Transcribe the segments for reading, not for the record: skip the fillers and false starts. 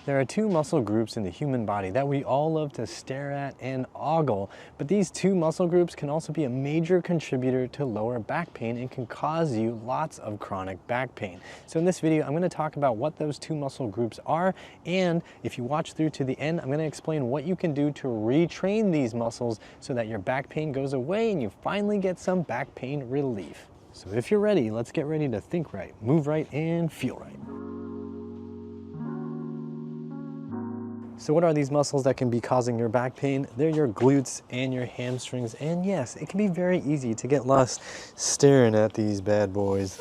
There are two muscle groups in the human body that we all love to stare at and ogle, but these two muscle groups can also be a major contributor to lower back pain and can cause you lots of chronic back pain. So in this video, I'm going to talk about what those two muscle groups are, and if you watch through to the end, I'm going to explain what you can do to retrain these muscles so that your back pain goes away and you finally get some back pain relief. So if you're ready, let's get ready to think right, move right, and feel right. So what are these muscles that can be causing your back pain? They're your glutes and your hamstrings. And yes, it can be very easy to get lost staring at these bad boys.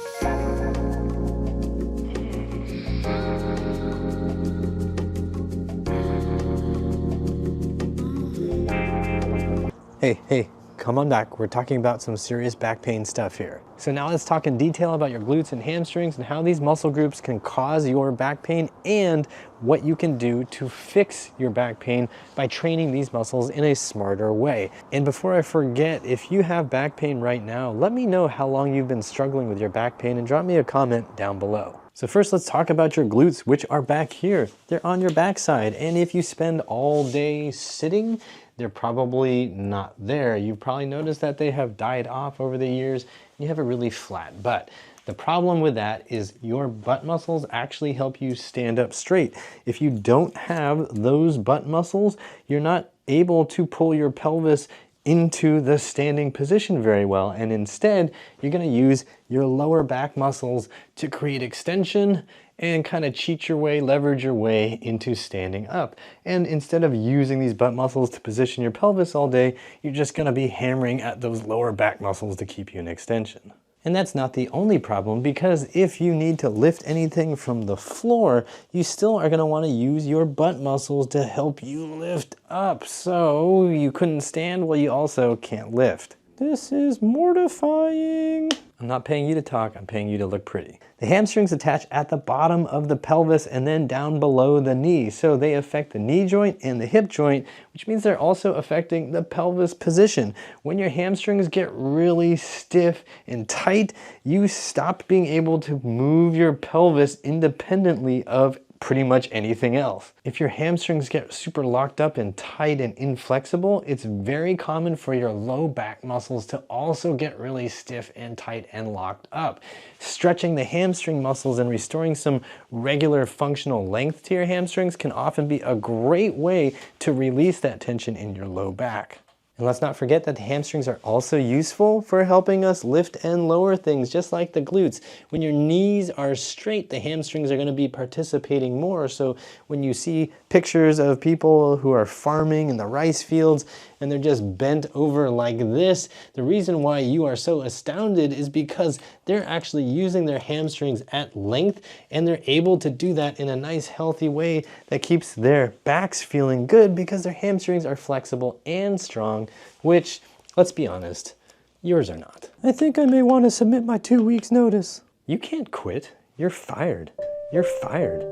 Hey, come on back. We're talking about some serious back pain stuff here. So now let's talk in detail about your glutes and hamstrings and how these muscle groups can cause your back pain and what you can do to fix your back pain by training these muscles in a smarter way. And before I forget, if you have back pain right now, let me know how long you've been struggling with your back pain and drop me a comment down below. So first, let's talk about your glutes, which are back here. They're on your backside, and if you spend all day sitting, they're probably not there. You've probably noticed that they have died off over the years. You have a really flat butt. The problem with that is your butt muscles actually help you stand up straight. If you don't have those butt muscles, you're not able to pull your pelvis into the standing position very well, and instead you're going to use your lower back muscles to create extension and kind of cheat your way, leverage your way into standing up. And instead of using these butt muscles to position your pelvis all day, you're just going to be hammering at those lower back muscles to keep you in extension. And that's not the only problem, because if you need to lift anything from the floor, you still are going to want to use your butt muscles to help you lift up. So you couldn't stand, well, you also can't lift. This is mortifying. I'm not paying you to talk, I'm paying you to look pretty. The hamstrings attach at the bottom of the pelvis and then down below the knee. So they affect the knee joint and the hip joint, which means they're also affecting the pelvis position. When your hamstrings get really stiff and tight, you stop being able to move your pelvis independently of pretty much anything else. If your hamstrings get super locked up and tight and inflexible, it's very common for your low back muscles to also get really stiff and tight and locked up. Stretching the hamstring muscles and restoring some regular functional length to your hamstrings can often be a great way to release that tension in your low back. And let's not forget that the hamstrings are also useful for helping us lift and lower things, just like the glutes. When your knees are straight, the hamstrings are going to be participating more. So when you see pictures of people who are farming in the rice fields and they're just bent over like this, the reason why you are so astounded is because they're actually using their hamstrings at length, and they're able to do that in a nice healthy way that keeps their backs feeling good because their hamstrings are flexible and strong, which, let's be honest, yours are not. I think I may want to submit my 2 weeks notice. You can't quit. You're fired. You're fired.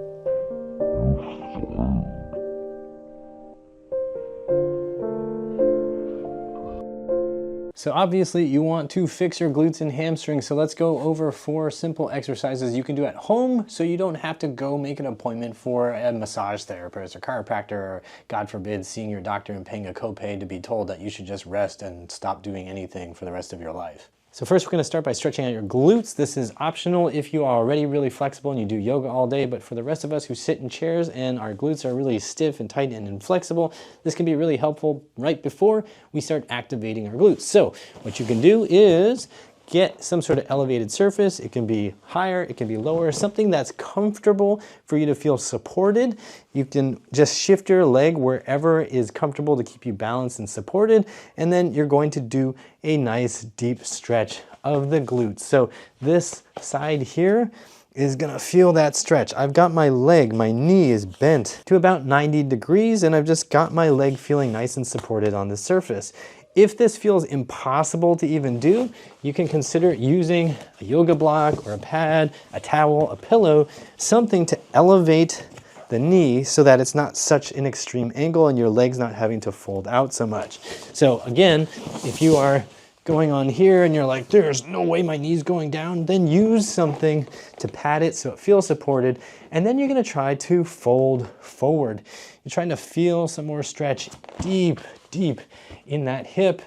So obviously you want to fix your glutes and hamstrings, so let's go over 4 simple exercises you can do at home so you don't have to go make an appointment for a massage therapist or chiropractor, or God forbid seeing your doctor and paying a copay to be told that you should just rest and stop doing anything for the rest of your life. So first we're going to start by stretching out your glutes. This is optional if you are already really flexible and you do yoga all day, but for the rest of us who sit in chairs and our glutes are really stiff and tight and inflexible, this can be really helpful right before we start activating our glutes. So what you can do is get some sort of elevated surface. It can be higher, it can be lower, something that's comfortable for you to feel supported. You can just shift your leg wherever is comfortable to keep you balanced and supported, and then you're going to do a nice deep stretch of the glutes. So this side here is gonna feel that stretch. I've got my leg, my knee is bent to about 90 degrees, and I've just got my leg feeling nice and supported on the surface. If this feels impossible to even do, you can consider using a yoga block or a pad, a towel, a pillow, something to elevate the knee so that it's not such an extreme angle and your leg's not having to fold out so much. So again, if you are going on here and you're like, there's no way my knee's going down, then use something to pad it so it feels supported. And then you're gonna try to fold forward. You're trying to feel some more stretch deep, deep in that hip.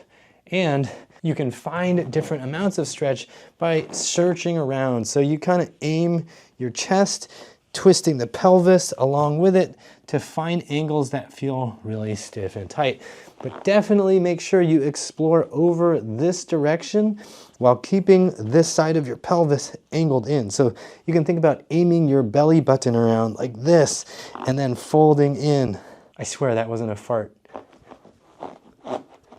And you can find different amounts of stretch by searching around. So you kind of aim your chest, twisting the pelvis along with it to find angles that feel really stiff and tight. But definitely make sure you explore over this direction while keeping this side of your pelvis angled in. So you can think about aiming your belly button around like this and then folding in. I swear that wasn't a fart.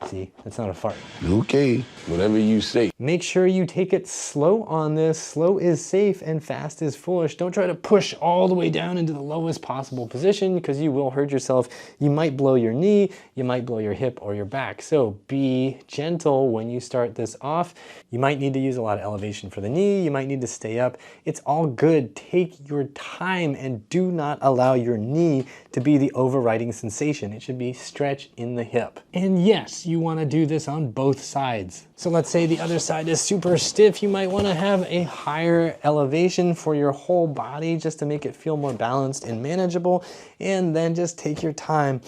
See, that's not a fart. Okay, whatever you say. Make sure you take it slow on this. Slow is safe and fast is foolish. Don't try to push all the way down into the lowest possible position because you will hurt yourself. You might blow your knee, you might blow your hip or your back. So be gentle when you start this off. You might need to use a lot of elevation for the knee. You might need to stay up. It's all good. Take your time and do not allow your knee to be the overriding sensation. It should be stretch in the hip. And yes, you want to do this on both sides. So let's say the other side is super stiff. You might want to have a higher elevation for your whole body just to make it feel more balanced and manageable. And then just take your time.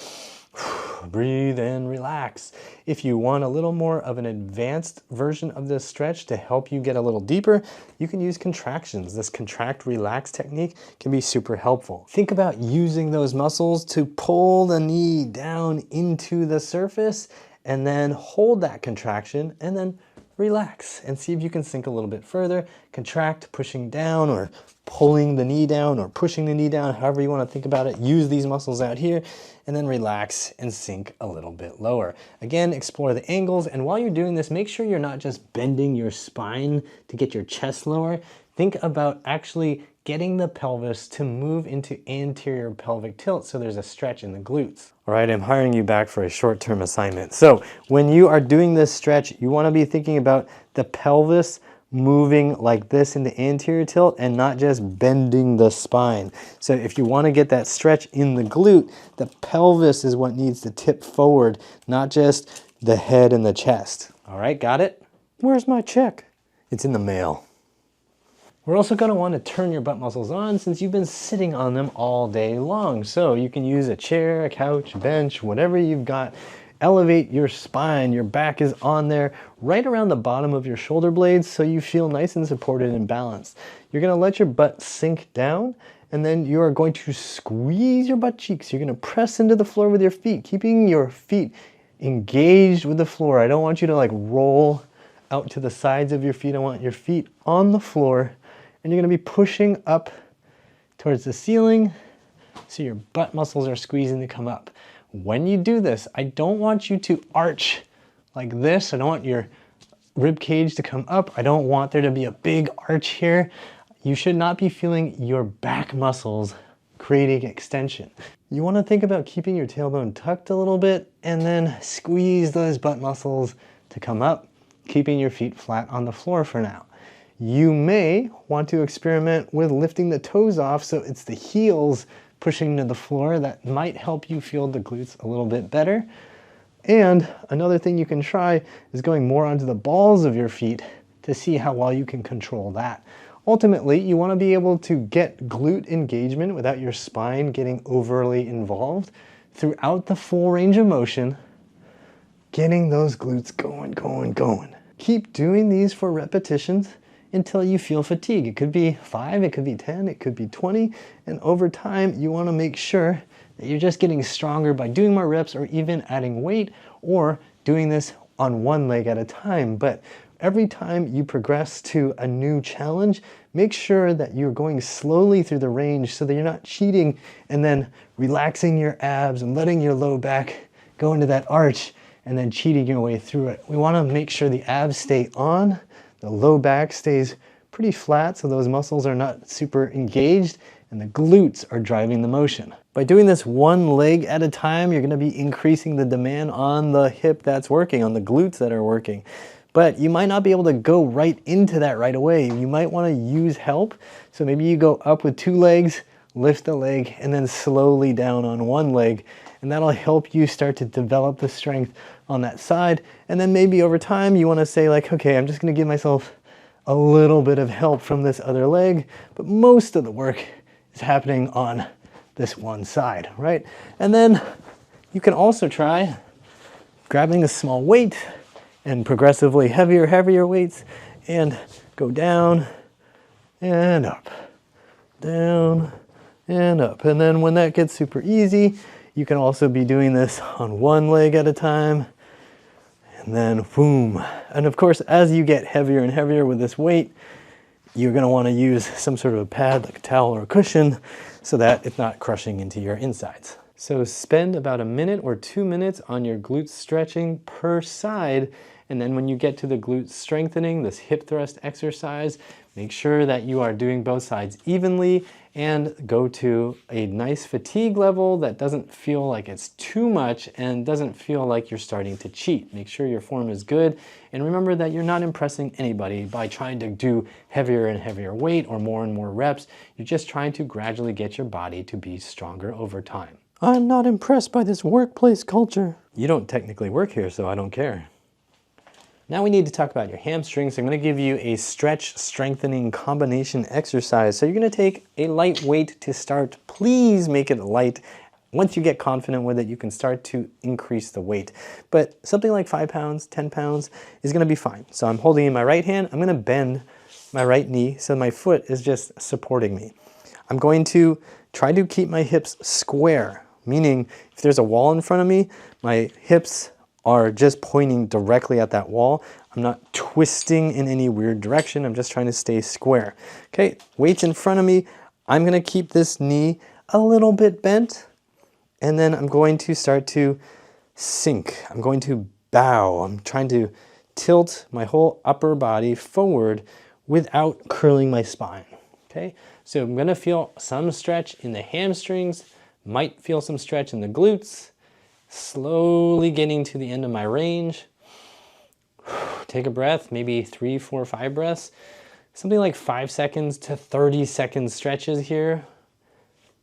Breathe and relax. If you want a little more of an advanced version of this stretch to help you get a little deeper, you can use contractions. This contract relax technique can be super helpful. Think about using those muscles to pull the knee down into the surface and then hold that contraction and then relax and see if you can sink a little bit further. Contract, pushing down or pulling the knee down or pushing the knee down, however you want to think about it. Use these muscles out here and then relax and sink a little bit lower. Again, explore the angles, and while you're doing this, make sure you're not just bending your spine to get your chest lower. Think about actually getting the pelvis to move into anterior pelvic tilt so there's a stretch in the glutes. All right, I'm hiring you back for a short-term assignment. So when you are doing this stretch, you want to be thinking about the pelvis moving like this in the anterior tilt and not just bending the spine. So if you want to get that stretch in the glute, the pelvis is what needs to tip forward, not just the head and the chest. All right, got it? Where's my check? It's in the mail. We're also going to want to turn your butt muscles on since you've been sitting on them all day long. So you can use a chair, a couch, a bench, whatever you've got. Elevate your spine. Your back is on there right around the bottom of your shoulder blades so you feel nice and supported and balanced. You're going to let your butt sink down and then you are going to squeeze your butt cheeks. You're going to press into the floor with your feet, keeping your feet engaged with the floor. I don't want you to like roll out to the sides of your feet. I want your feet on the floor. And you're going to be pushing up towards the ceiling so your butt muscles are squeezing to come up. When you do this, I don't want you to arch like this. I don't want your rib cage to come up. I don't want there to be a big arch here. You should not be feeling your back muscles creating extension. You want to think about keeping your tailbone tucked a little bit and then squeeze those butt muscles to come up, keeping your feet flat on the floor for now. You may want to experiment with lifting the toes off so it's the heels pushing to the floor. That might help you feel the glutes a little bit better. And another thing you can try is going more onto the balls of your feet to see how well you can control that. Ultimately, you want to be able to get glute engagement without your spine getting overly involved throughout the full range of motion, getting those glutes going, going, going. Keep doing these for repetitions until you feel fatigue. It could be 5, it could be 10, it could be 20, and over time you want to make sure that you're just getting stronger by doing more reps or even adding weight or doing this on one leg at a time. But every time you progress to a new challenge, make sure that you're going slowly through the range so that you're not cheating and then relaxing your abs and letting your low back go into that arch and then cheating your way through it. We want to make sure the abs stay on, the low back stays pretty flat so those muscles are not super engaged, and the glutes are driving the motion. By doing this one leg at a time, you're going to be increasing the demand on the hip that's working, on the glutes that are working. But you might not be able to go right into that right away. You might want to use help. So maybe you go up with 2 legs, lift the leg, and then slowly down on one leg. and that'll help you start to develop the strength on that side. And then maybe over time you want to say like, okay, I'm just going to give myself a little bit of help from this other leg, but most of the work is happening on this one side, right? And then you can also try grabbing a small weight and progressively heavier weights and go down and up, down and up. And then when that gets super easy, you can also be doing this on one leg at a time, and then boom. And of course, as you get heavier and heavier with this weight, you're going to want to use some sort of a pad like a towel or a cushion so that it's not crushing into your insides. So spend about a minute or 2 minutes on your glute stretching per side. And then when you get to the glute strengthening, this hip thrust exercise, make sure that you are doing both sides evenly and go to a nice fatigue level that doesn't feel like it's too much and doesn't feel like you're starting to cheat. Make sure your form is good, and remember that you're not impressing anybody by trying to do heavier and heavier weight or more reps. You're just trying to gradually get your body to be stronger over time. I'm not impressed by this workplace culture. You don't technically work here, so I don't care. Now we need to talk about your hamstrings. I'm going to give you a stretch strengthening combination exercise. So you're going to take a light weight to start. Please make it light. Once you get confident with it, you can start to increase the weight. But something like 5 pounds, 10 pounds is going to be fine. So I'm holding in my right hand. I'm going to bend my right knee so my foot is just supporting me. I'm going to try to keep my hips square, meaning if there's a wall in front of me, my hips are just pointing directly at that wall. I'm not twisting in any weird direction. I'm just trying to stay square. Okay, weight's in front of me. I'm gonna keep this knee a little bit bent, and then I'm going to start to sink. I'm going to bow. I'm trying to tilt my whole upper body forward without curling my spine. Okay, so I'm gonna feel some stretch in the hamstrings, might feel some stretch in the glutes, slowly getting to the end of my range. Take a breath, maybe 3, 4, 5 breaths. Something like 5 seconds to 30 second stretches here.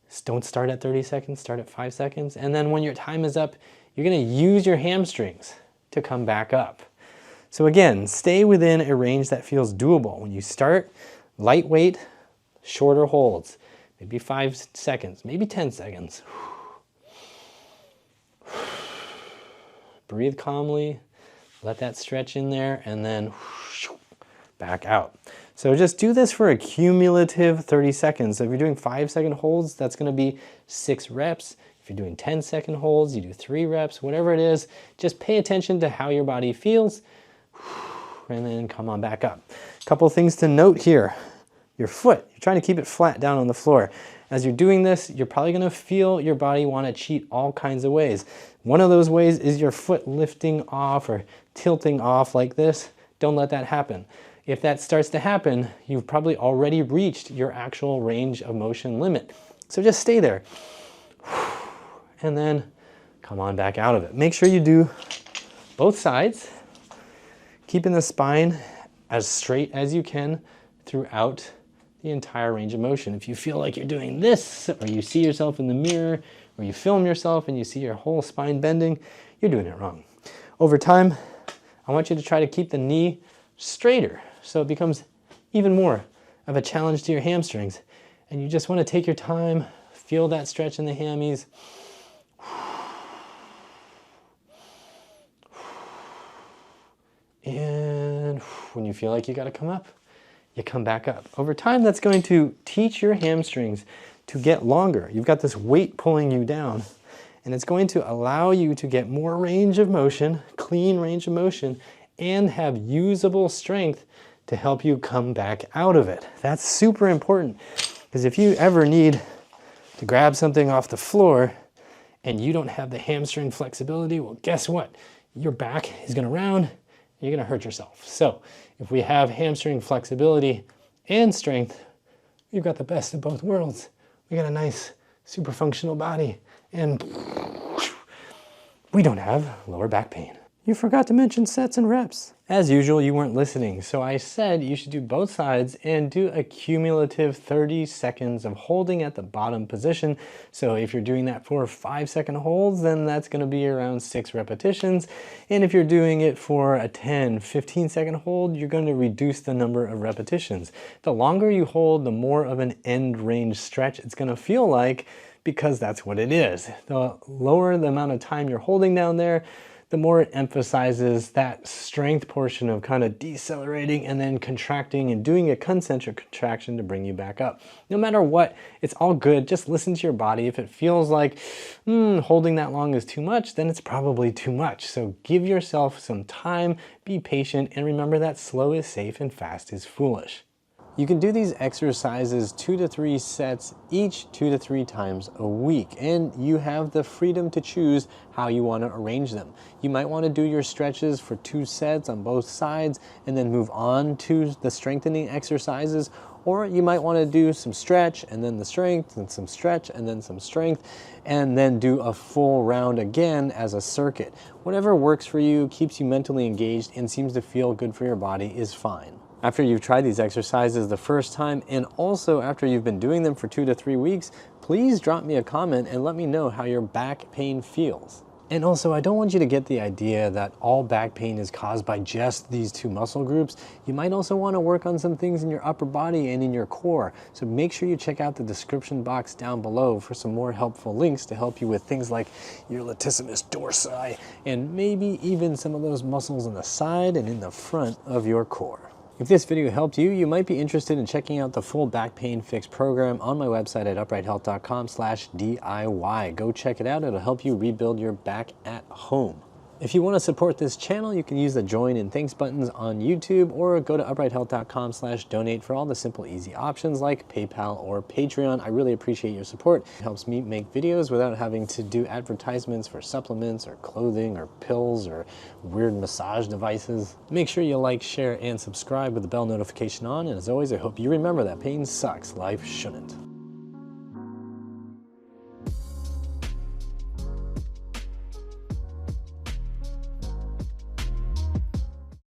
Just don't start at 30 seconds, start at 5 seconds. And then when your time is up, you're gonna use your hamstrings to come back up. So again, stay within a range that feels doable. When you start, lightweight, shorter holds. Maybe 5 seconds, maybe 10 seconds. Breathe calmly, let that stretch in there, and then back out. So just do this for a cumulative 30 seconds. So if you're doing 5-second holds, that's gonna be 6 reps. If you're doing 10-second holds, you do 3 reps, whatever it is. Just pay attention to how your body feels, and then come on back up. A couple things to note here. Your foot, you're trying to keep it flat down on the floor. As you're doing this, you're probably gonna feel your body wanna cheat all kinds of ways. One of those ways is your foot lifting off or tilting off like this. Don't let that happen. If that starts to happen, you've probably already reached your actual range of motion limit. So just stay there. And then come on back out of it. Make sure you do both sides, keeping the spine as straight as you can throughout the entire range of motion. If you feel like you're doing this, or you see yourself in the mirror, or you film yourself and you see your whole spine bending, you're doing it wrong. Over time, I want you to try to keep the knee straighter so it becomes even more of a challenge to your hamstrings. And you just want to take your time, feel that stretch in the hammies. And when you feel like you got to come up, you come back up. Over time, that's going to teach your hamstrings to get longer. You've got this weight pulling you down, and it's going to allow you to get more range of motion, clean range of motion, and have usable strength to help you come back out of it. That's super important, because if you ever need to grab something off the floor and you don't have the hamstring flexibility, well, guess what? Your back is gonna round, you're gonna hurt yourself. So if we have hamstring flexibility and strength, we've got the best of both worlds. We got a nice, super functional body, and we don't have lower back pain. You forgot to mention sets and reps. As usual, you weren't listening, so I said you should do both sides and do a cumulative 30 seconds of holding at the bottom position. So if you're doing that for 5-second holds, then that's gonna be around 6 repetitions. And if you're doing it for a 10, 15-second hold, you're gonna reduce the number of repetitions. The longer you hold, the more of an end range stretch it's gonna feel like, because that's what it is. The lower the amount of time you're holding down there, the more it emphasizes that strength portion of kind of decelerating and then contracting and doing a concentric contraction to bring you back up. No matter what, it's all good. Just listen to your body. If it feels like holding that long is too much, then it's probably too much. So give yourself some time, be patient, and remember that slow is safe and fast is foolish. You can do these exercises 2 to 3 sets each 2 to 3 times a week, and you have the freedom to choose how you want to arrange them. You might want to do your stretches for 2 sets on both sides and then move on to the strengthening exercises, or you might want to do some stretch and then the strength and some stretch and then some strength, and then do a full round again as a circuit. Whatever works for you, keeps you mentally engaged, and seems to feel good for your body is fine. After you've tried these exercises the first time, and also after you've been doing them for 2 to 3 weeks, please drop me a comment and let me know how your back pain feels. And also, I don't want you to get the idea that all back pain is caused by just these 2 muscle groups. You might also want to work on some things in your upper body and in your core. So make sure you check out the description box down below for some more helpful links to help you with things like your latissimus dorsi and maybe even some of those muscles on the side and in the front of your core. If this video helped you, you might be interested in checking out the full back pain fix program on my website at uprighthealth.com/DIY. Go check it out. It'll help you rebuild your back at home. If you want to support this channel, you can use the join and thanks buttons on YouTube, or go to uprighthealth.com/donate for all the simple, easy options like PayPal or Patreon. I really appreciate your support. It helps me make videos without having to do advertisements for supplements or clothing or pills or weird massage devices. Make sure you like, share, and subscribe with the bell notification on. And as always, I hope you remember that pain sucks, life shouldn't.